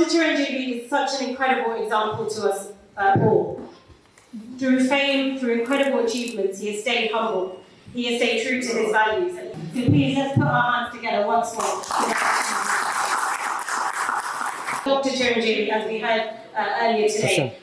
Dr. Chiranjeevi is such an incredible example to us all. Through fame, through incredible achievements, he has stayed humble. He has stayed true to his values. So please, let's put our hands together once more. Dr. Chiranjeevi, as we heard earlier today,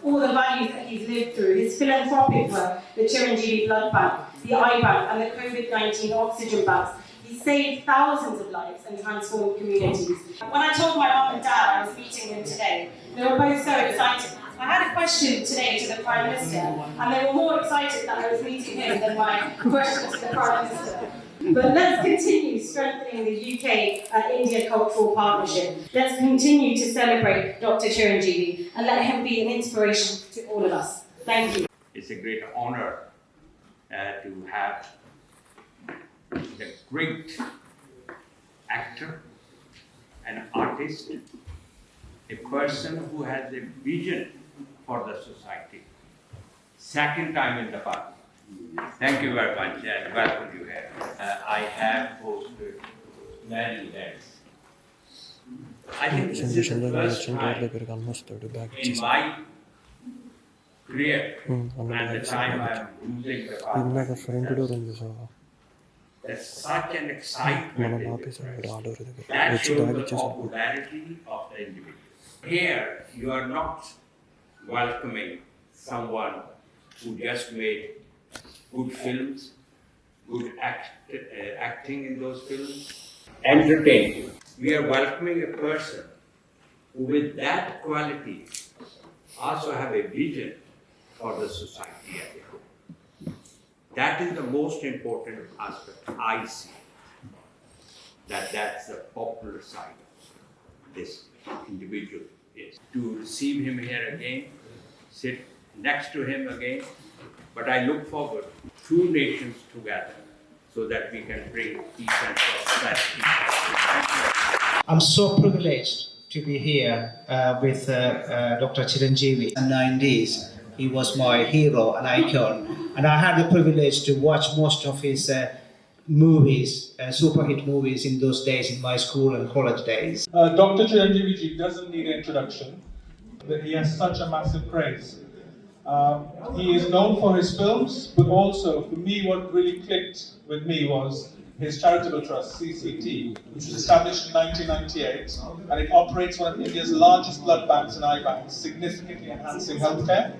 all the values that he's lived through, his philanthropic work, the Chiranjeevi Blood Bank, the eye bank, and the COVID-19 oxygen banks, he saved thousands of lives and transformed communities. When I told my mum and dad I was meeting him today, they were both so excited. I had a question today to the Prime Minister, and they were more excited that I was meeting him than my question to the Prime Minister. But let's continue strengthening the UK-India cultural partnership. Let's continue to celebrate Dr. Chiranjeevi and let him be an inspiration to all of us. Thank you. It's a great honor to have a great actor, an artist, a person who has a vision for the society. Second time in the parliament. Thank you very much and welcome you here. I have hosted many events. I think this is the first time in my career and the time I am losing the parliament. There's such an excitement in this press. That shows the popularity of the individual. Here, you are not welcoming someone who just made good films, good acting in those films, entertaining. We are welcoming a person who with that quality also have a vision for the society as a whole. That is the most important aspect I see. That's the popular side of this individual is. To receive him here again, sit next to him again, but I look forward two nations together so that we can bring peace and prosperity. I'm so privileged to be here with Dr. Chiranjeevi. In the 90s, he was my hero and icon, and I had the privilege to watch most of his movies, super hit movies in those days in my school and college days. Dr. Chiranjeevi doesn't need an introduction, but he has such a massive praise. He is known for his films, but also, for me, what really clicked with me was his charitable trust, CCT, which was established in 1998, and it operates one of India's largest blood banks and eye banks, significantly enhancing healthcare.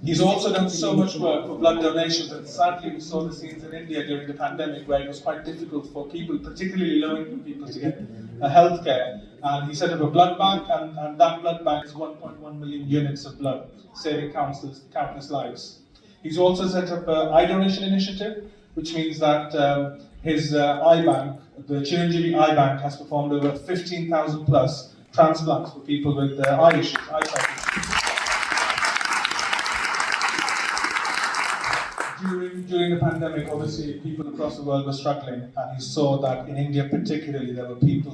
He's also done so much work for blood donations, and sadly we saw the scenes in India during the pandemic where it was quite difficult for people, particularly low-income people, to get healthcare. And he set up a blood bank, and that blood bank is 1.1 million units of blood, saving countless lives. He's also set up an eye donation initiative, which means that his eye bank, the Chiranjeevi Eye Bank, has performed over 15,000 plus transplants for people with eye issues, eyesight issues. During the pandemic, obviously, people across the world were struggling, and he saw that in India particularly, there were people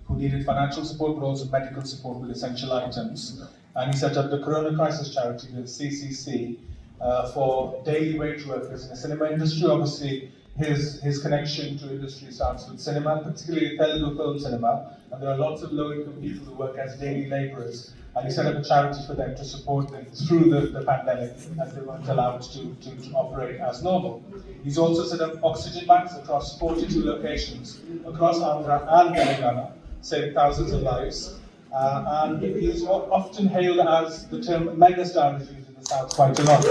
who needed financial support, but also medical support with essential items. And he set up the Corona Crisis Charity with CCC for daily wage workers in the cinema industry. Obviously, his connection to industry starts with cinema, particularly Telugu film cinema, and there are lots of low-income people who work as daily labourers. And he set up a charity for them to support them through the pandemic, as they weren't allowed to operate as normal. He's also set up oxygen banks across 42 locations across Andhra and Telangana, saving thousands of lives. And he's often hailed as the term megastar is used in the South quite a lot.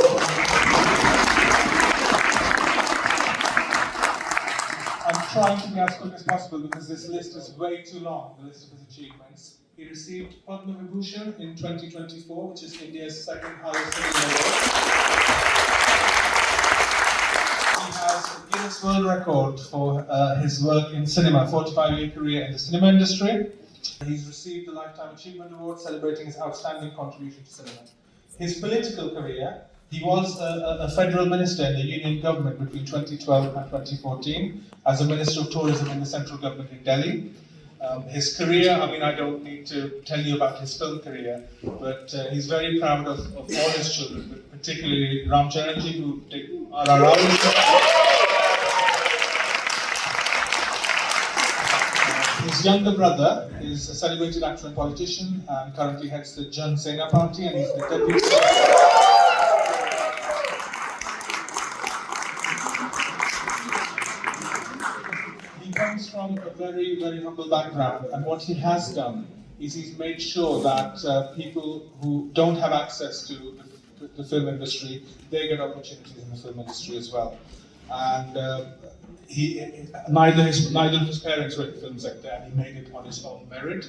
I'm trying to be as quick as possible because this list is way too long, the list of his achievements. He received Padma Vibhushan in 2024, which is India's second highest cinema award. He has a Guinness World Record for his work in cinema, 45-year career in the cinema industry. He's received the Lifetime Achievement Award, celebrating his outstanding contribution to cinema. His political career, he was a federal minister in the union government between 2012 and 2014 as a Minister of Tourism in the central government in Delhi. His career, I don't need to tell you about his film career, but he's very proud of all his children, but particularly Ram Charanji, who are our His younger brother is a celebrated actor and politician and currently heads the Jan Sena party, and he's the deputy. He comes from a very, very humble background, and what he has done is he's made sure that people who don't have access to the film industry, they get opportunities in the film industry as well. And neither of his parents were in the film sector, and he made it on his own merit.